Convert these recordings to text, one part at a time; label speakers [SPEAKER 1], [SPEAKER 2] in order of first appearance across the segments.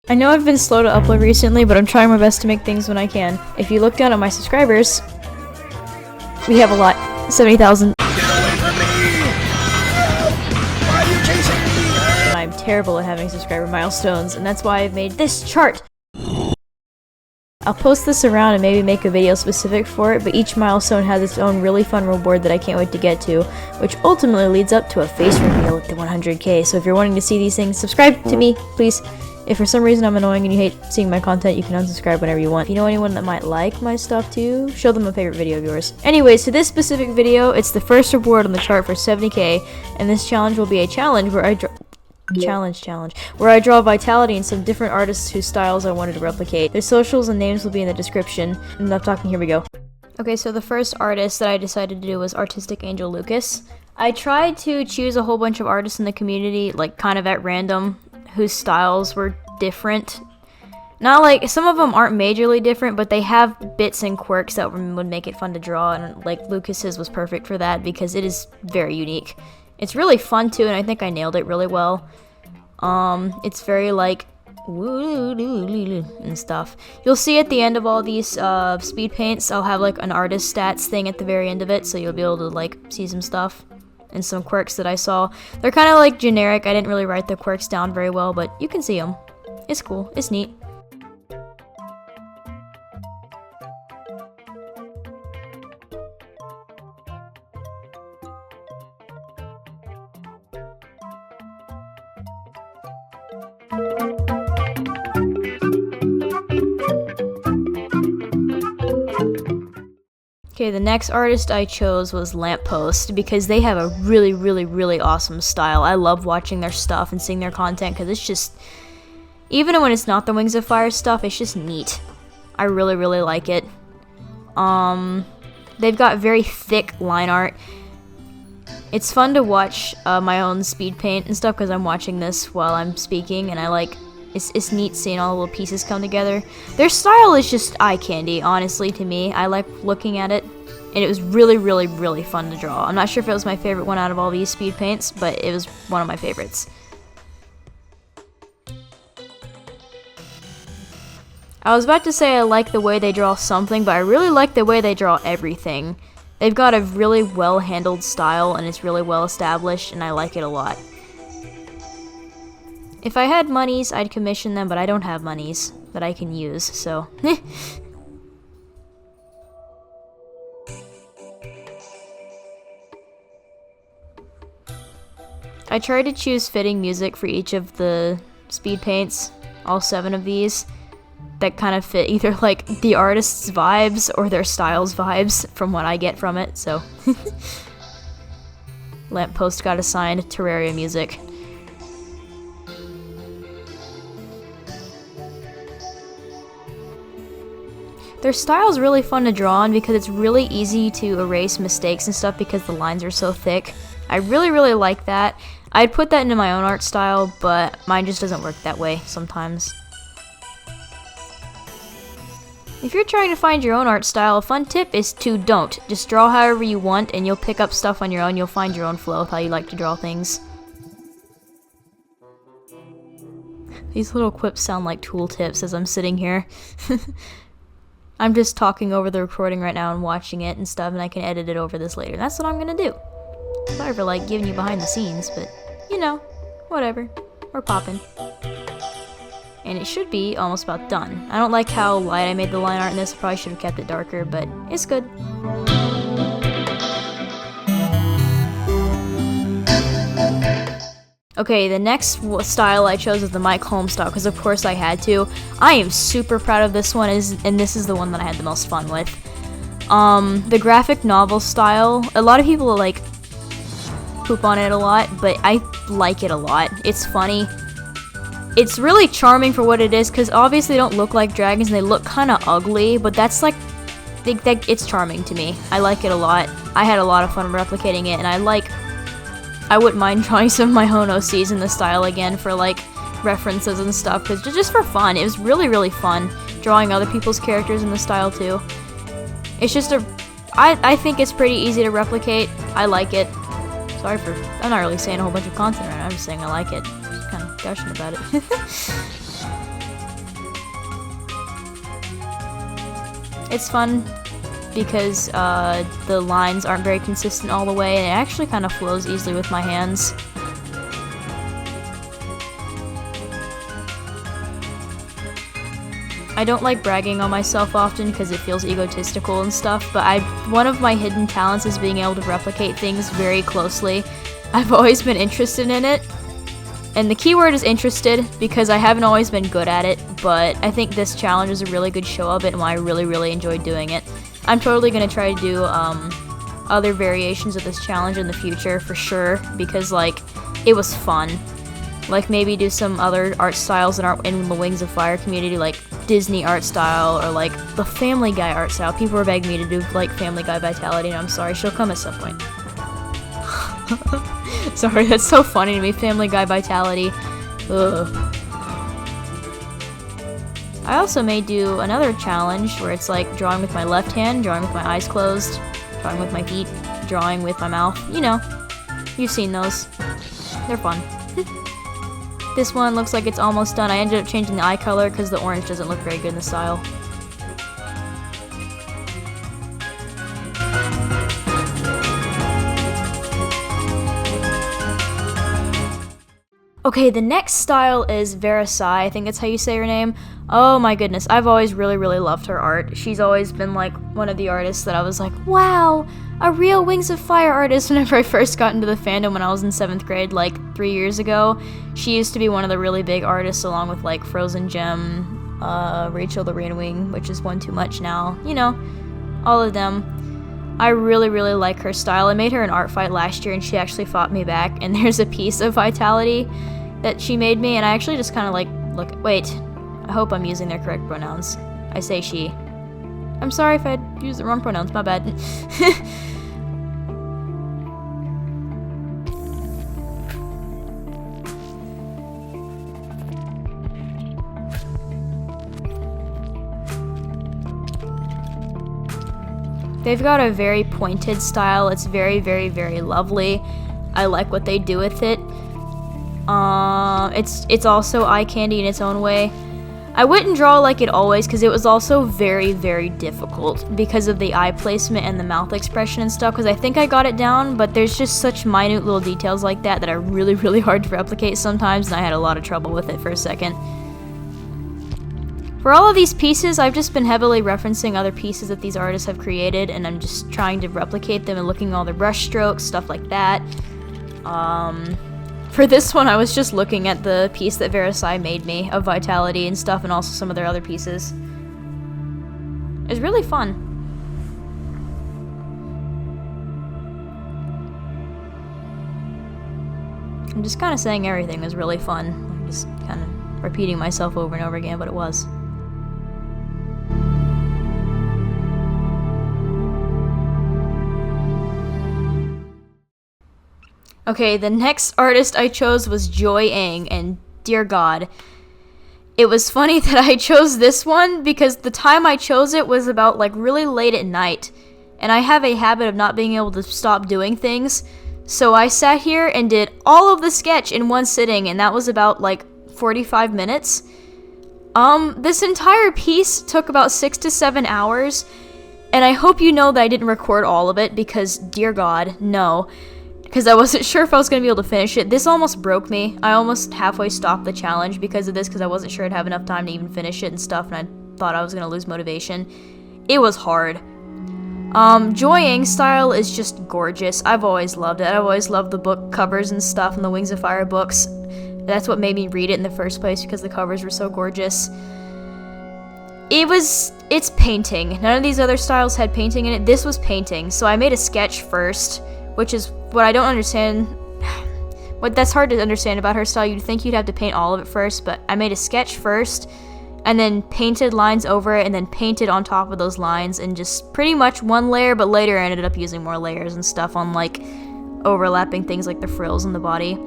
[SPEAKER 1] I know I've been slow to upload recently, but I'm trying my best to make things when I can. If you look down at my subscribers, we have a lot. 70,000. I'm terrible at having subscriber milestones, and that's why I've made this chart. I'll post this around and maybe make a video specific for it, but each milestone has its own really fun reward that I can't wait to get to, which ultimately leads up to a face reveal at the 100k. So if you're wanting to see these things, subscribe to me, please. If for some reason I'm annoying and you hate seeing my content, you can unsubscribe whenever you want. If you know anyone that might like my stuff too, show them a favorite video of yours. Anyways, to this specific video, it's the first reward on the chart for 70k, and this challenge will be a challenge where I draw vitality in some different artists whose styles I wanted to replicate. Their socials and names will be in the description. Enough talking, here we go. Okay, so the first artist that I decided to do was Artistic Angel Lucas. I tried to choose a whole bunch of artists in the community, like kind of at random, whose styles were different. Not like, some of them aren't majorly different, but they have bits and quirks that would make it fun to draw, and like Lucas's was perfect for that because it is very unique. It's really fun too, and I think I nailed it really well. It's very like and stuff. You'll see at the end of all these speed paints, I'll have like an artist stats thing at the very end of it, so you'll be able to like see some stuff and some quirks that I saw. They're kind of like generic. I didn't really write the quirks down very well, but you can see them. It's cool. It's neat. Okay, the next artist I chose was Lamppost because they have a really awesome style. I love watching their stuff and seeing their content because it's just, even when it's not the Wings of Fire stuff, it's just neat. I really like it. They've got very thick line art. It's fun to watch my own speed paint and stuff because I'm watching this while I'm speaking, and I like, it's neat seeing all the little pieces come together. Their style is just eye candy, honestly, to me. I like looking at it, and it was really fun to draw. I'm not sure if it was my favorite one out of all these speed paints, but it was one of my favorites. I was about to say I like the way they draw something, but I really like the way they draw everything. They've got a really well-handled style, and it's really well established, and I like it a lot. If I had monies, I'd commission them, but I don't have monies that I can use, so I tried to choose fitting music for each of the speed paints, all 7 of these, that kind of fit either like the artist's vibes or their style's vibes from what I get from it, so Lamppost got assigned Terraria music. Their style's really fun to draw on because it's really easy to erase mistakes and stuff because the lines are so thick. I really like that. I'd put that into my own art style, but mine just doesn't work that way sometimes. If you're trying to find your own art style, a fun tip is to don't. Just draw however you want and you'll pick up stuff on your own. You'll find your own flow with how you like to draw things. These little quips sound like tooltips as I'm sitting here. I'm just talking over the recording right now and watching it and stuff, and I can edit it over this later. That's what I'm gonna do. Sorry for like giving you behind the scenes, but you know, whatever. We're popping. And it should be almost about done. I don't like how light I made the line art in this. I probably should have kept it darker, but it's good. Okay, the next style I chose is the Mike Holmes style, because of course I had to. I am super proud of this one, and this is the one that I had the most fun with. The graphic novel style, a lot of people like poop on it a lot, but I like it a lot. It's funny. It's really charming for what it is, because obviously they don't look like dragons, and they look kind of ugly, but that's like, it's charming to me. I like it a lot. I had a lot of fun replicating it, and I wouldn't mind drawing some of my own OCs in the style again for like references and stuff, because just for fun. It was really fun drawing other people's characters in the style too. It's just I think it's pretty easy to replicate. I like it. Sorry for, I'm not really saying a whole bunch of content right now, I'm just saying I like it. Just kind of gushing about it. It's fun because the lines aren't very consistent all the way, and it actually kind of flows easily with my hands. I don't like bragging on myself often because it feels egotistical and stuff, but one of my hidden talents is being able to replicate things very closely. I've always been interested in it, and the keyword is interested because I haven't always been good at it, but I think this challenge is a really good show of it, and I really enjoyed doing it. I'm totally going to try to do other variations of this challenge in the future for sure, because like it was fun. Like maybe do some other art styles that aren't in the Wings of Fire community, like Disney art style or like the Family Guy art style. People were begging me to do like Family Guy Vitality, and I'm sorry, she'll come at some point. Sorry, that's so funny to me, Family Guy Vitality. Ugh. I also may do another challenge where it's like drawing with my left hand, drawing with my eyes closed, drawing with my feet, drawing with my mouth. You know, you've seen those. They're fun. This one looks like it's almost done. I ended up changing the eye color because the orange doesn't look very good in the style. Okay, the next style is Verasaii. I think that's how you say her name. Oh my goodness, I've always really loved her art. She's always been like one of the artists that I was like, wow, a real Wings of Fire artist whenever I first got into the fandom when I was in 7th grade, like 3 years ago. She used to be one of the really big artists along with like Frozen Gem, Rachel the Rain Wing, which is one too much now. You know, all of them. I really like her style. I made her an art fight last year and she actually fought me back, and there's a piece of Vitality that she made me, and I actually just kind of like, wait, I hope I'm using their correct pronouns. I say she. I'm sorry if I used the wrong pronouns, my bad. They've got a very pointed style. It's very lovely. I like what they do with it. It's also eye candy in its own way. I wouldn't draw like it always because it was also very difficult because of the eye placement and the mouth expression and stuff, because I think I got it down, but there's just such minute little details like that that are really hard to replicate sometimes, and I had a lot of trouble with it for a second. For all of these pieces, I've just been heavily referencing other pieces that these artists have created, and I'm just trying to replicate them and looking at all the brush strokes, stuff like that. For this one, I was just looking at the piece that Verasaii made me of Vitality and stuff, and also some of their other pieces. It was really fun. I'm just kind of saying everything was really fun. I'm just kind of repeating myself over and over again, but it was. Okay, the next artist I chose was 𝙎𝙏𝘎𝙀𝙀, and dear God, it was funny that I chose this one because the time I chose it was about like really late at night, and I have a habit of not being able to stop doing things, so I sat here and did all of the sketch in one sitting, and that was about like 45 minutes. This entire piece took about 6 to 7 hours, and I hope you know that I didn't record all of it because, dear God, no. Because I wasn't sure if I was going to be able to finish it. This almost broke me. I almost halfway stopped the challenge because of this, because I wasn't sure I'd have enough time to even finish it and stuff, and I thought I was going to lose motivation. It was hard. 𝙎𝙏𝘎𝙀 style is just gorgeous. I've always loved it. I've always loved the book covers and stuff and the Wings of Fire books. That's what made me read it in the first place, because the covers were so gorgeous. It's painting. None of these other styles had painting in it. This was painting. So I made a sketch first, which is what I don't understand. That's hard to understand about her style. You'd think you'd have to paint all of it first, but I made a sketch first, and then painted lines over it, and then painted on top of those lines, and just pretty much one layer, but later I ended up using more layers and stuff on like overlapping things like the frills in the body.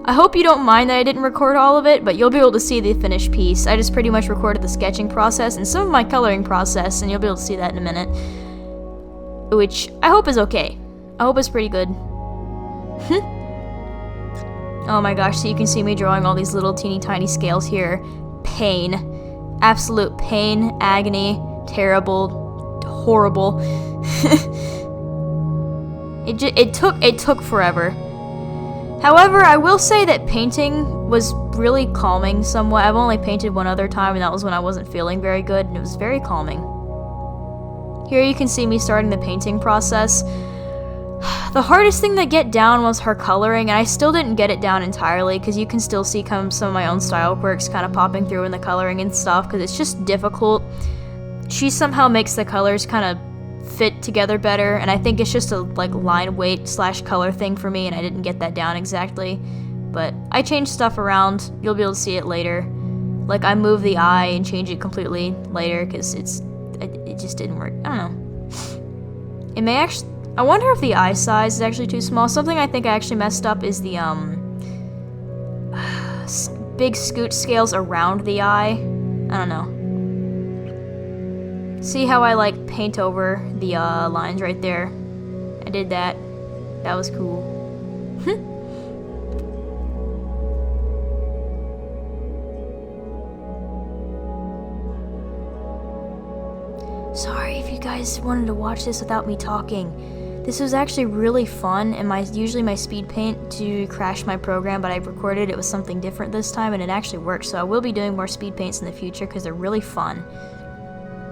[SPEAKER 1] I hope you don't mind that I didn't record all of it, but you'll be able to see the finished piece. I just pretty much recorded the sketching process and some of my coloring process, and you'll be able to see that in a minute, which I hope is okay. I hope it's pretty good. Oh my gosh, so you can see me drawing all these little teeny tiny scales here. Pain. Absolute pain, agony, terrible, horrible. It took forever. However, I will say that painting was really calming somewhat. I've only painted one other time, and that was when I wasn't feeling very good, and it was very calming. Here you can see me starting the painting process. The hardest thing to get down was her coloring, and I still didn't get it down entirely, because you can still see some of my own style quirks kind of popping through in the coloring and stuff, because it's just difficult. She somehow makes the colors kind of fit together better, and I think it's just a like line weight / color thing for me, and I didn't get that down exactly. But I changed stuff around. You'll be able to see it later. Like I moved the eye and changed it completely later, because it just didn't work. I don't know. It may actually... I wonder if the eye size is actually too small. Something I think I actually messed up is the big scoot scales around the eye. I don't know. See how I like paint over the lines right there? I did that. That was cool. Sorry if you guys wanted to watch this without me talking. This was actually really fun, and usually my speed paint to crash my program, but I recorded it with something different this time, and it actually worked. So I will be doing more speed paints in the future because they're really fun.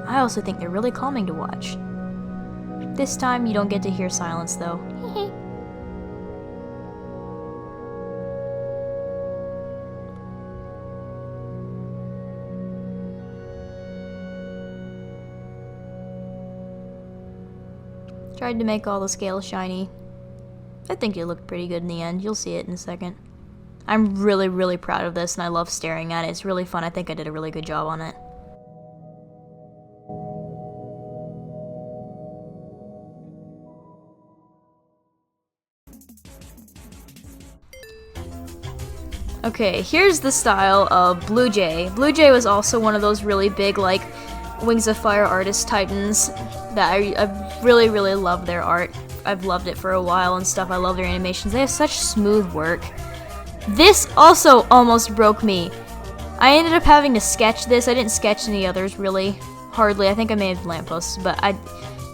[SPEAKER 1] I also think they're really calming to watch. This time you don't get to hear silence though. Tried to make all the scales shiny. I think it looked pretty good in the end. You'll see it in a second. I'm really, really proud of this, and I love staring at it. It's really fun. I think I did a really good job on it. Okay, here's the style of BlueJae. BlueJae was also one of those really big, like, Wings of Fire artist titans that I really, really love their art. I've loved it for a while and stuff. I love their animations. They have such smooth work. This also almost broke me. I ended up having to sketch this. I didn't sketch any others, really. Hardly. I think I made Lampposts, but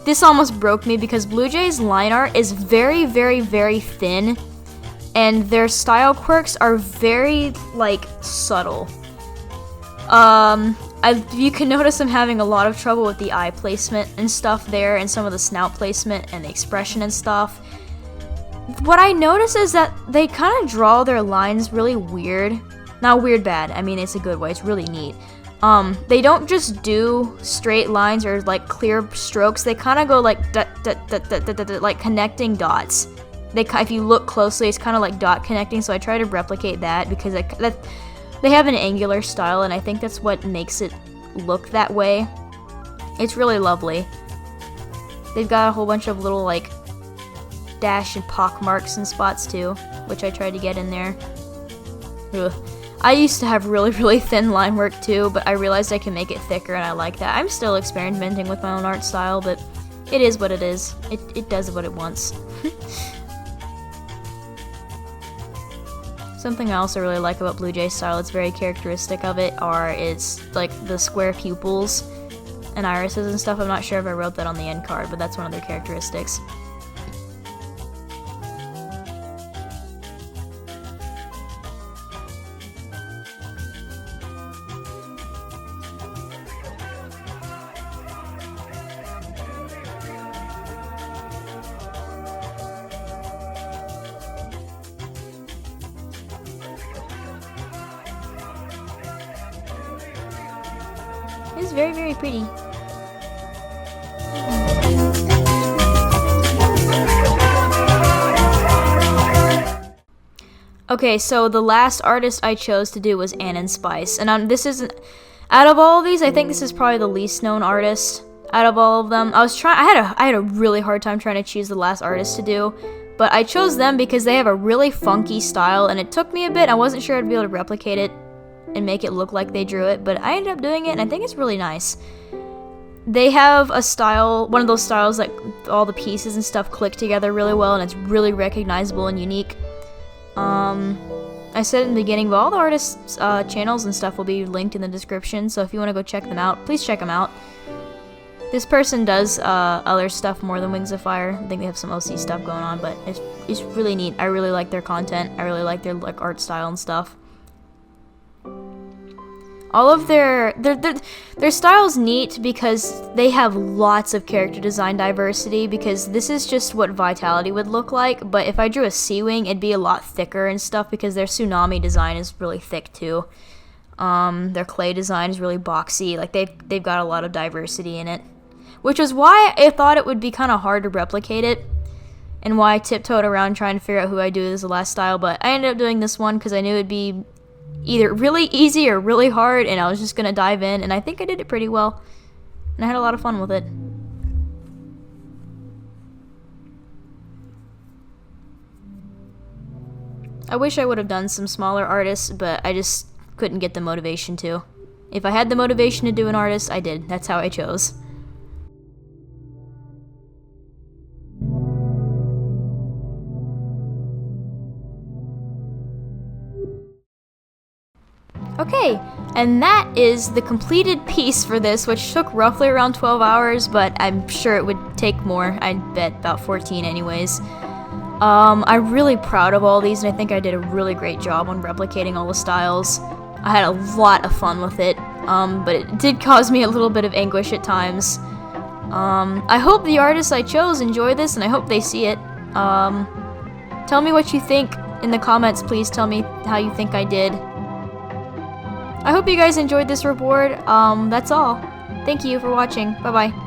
[SPEAKER 1] this almost broke me because BlueJae's line art is very, very, very thin, and their style quirks are very, like, subtle. You can notice I'm having a lot of trouble with the eye placement and stuff there, and some of the snout placement and the expression and stuff. What I notice is that they kind of draw their lines really weird. Not weird bad, I mean it's a good way, it's really neat. They don't just do straight lines or like clear strokes, they kind of go like like connecting dots. If you look closely, it's kind of like dot connecting, so I try to replicate that because they have an angular style, and I think that's what makes it look that way. It's really lovely. They've got a whole bunch of little, like, dash and pock marks and spots, too, which I tried to get in there. Ugh. I used to have really, really thin line work, too, but I realized I can make it thicker, and I like that. I'm still experimenting with my own art style, but it is what it is. It does what it wants. Something I also really like about BlueJae's style, it's very characteristic of it, is like the square pupils and irises and stuff. I'm not sure if I wrote that on the end card, but that's one of their characteristics. It's very, very pretty. Okay, so the last artist I chose to do was Anonspice, and this isn't... Out of all of these, I think this is probably the least known artist out of all of them. I had a really hard time trying to choose the last artist to do, but I chose them because they have a really funky style, and it took me a bit. I wasn't sure I'd be able to replicate it and make it look like they drew it, but I ended up doing it, and I think it's really nice. They have a style, one of those styles that all the pieces and stuff click together really well, and it's really recognizable and unique. I said in the beginning, but all the artists' channels and stuff will be linked in the description, so if you want to go check them out, please check them out. This person does other stuff more than Wings of Fire. I think they have some OC stuff going on, but it's really neat. I really like their content. I really like their like art style and stuff. All of their style's neat because they have lots of character design diversity, because this is just what Vitality would look like, but if I drew a Sea Wing, it'd be a lot thicker and stuff because their Tsunami design is really thick too. Their clay design is really boxy. Like they've got a lot of diversity in it, which is why I thought it would be kind of hard to replicate it, and why I tiptoed around trying to figure out who I do as the last style, but I ended up doing this one because I knew it'd be either really easy or really hard, and I was just gonna dive in, and I think I did it pretty well, and I had a lot of fun with it. I wish I would have done some smaller artists, but I just couldn't get the motivation to. If I had the motivation to do an artist, I did. That's how I chose. Okay, and that is the completed piece for this, which took roughly around 12 hours, but I'm sure it would take more. I'd bet about 14 anyways. I'm really proud of all these, and I think I did a really great job on replicating all the styles. I had a lot of fun with it, but it did cause me a little bit of anguish at times. I hope the artists I chose enjoy this, and I hope they see it. Tell me what you think in the comments, please tell me how you think I did. I hope you guys enjoyed this reward. That's all. Thank you for watching. Bye-bye.